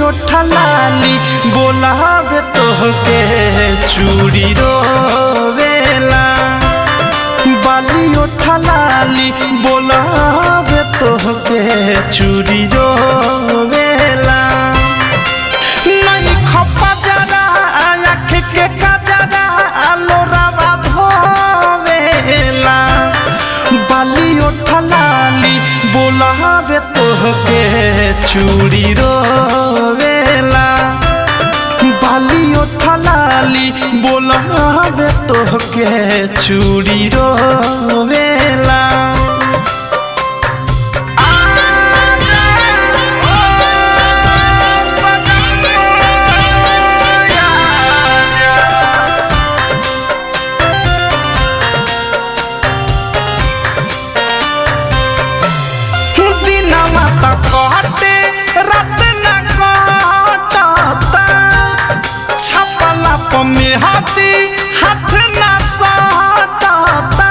ओठा लाली बोलावे तोहके चूड़ी रोवेला। बाली ओठा लाली बोलावे तोहके चूड़ी रोवेला। नहीं खपा जरा आँख के कजरा लोरावा धोवेला। बाली ओठा लाली बोलावे तोहके चूड़ी रोवेला। बाली ओठा लाली बोलावे तोहके चूड़ी रोवेला। कहते रात न कटता छपला में हाथी हाथ न सटता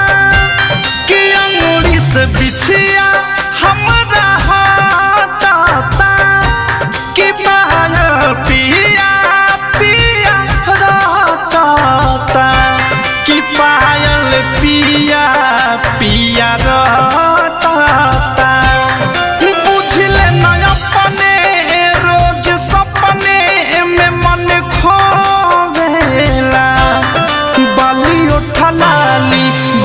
कि अंगूरी से बिछिया हमरा हटता कि पायल पिया पिया रटता कि पायल पिया पिया रटता।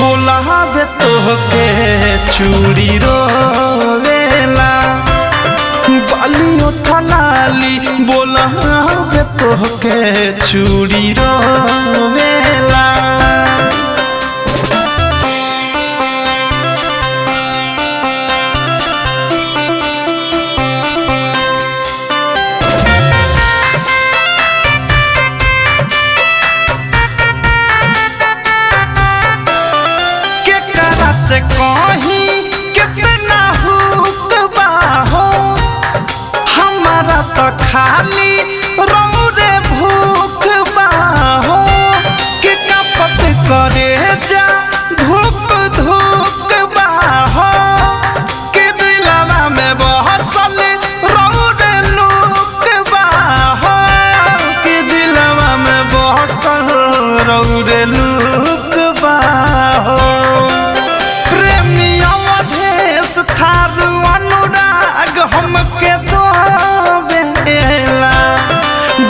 बोलावे तोहके चूड़ी रोवेला। बाली ओठा लाली बोलावे तोहके चूड़ी रोवेला। से कहीं कितना हुक बाहो हमारा तो खाली रौरे भूख बाहो कि कपट करे जा धूप धूप बाहो कि दिलवा में बहसल रौरे लूक बाहो कि दिलवा में बहसल रौरे लूक बाहो। थारू अनुराग हमके दोवेला।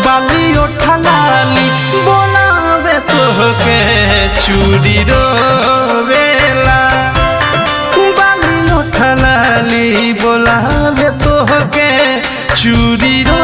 बाली ओठा लाली बोलावे तोहके चूड़ी रोवेला। बाली ओठा लाली बोलावे तोहके चूड़ी रो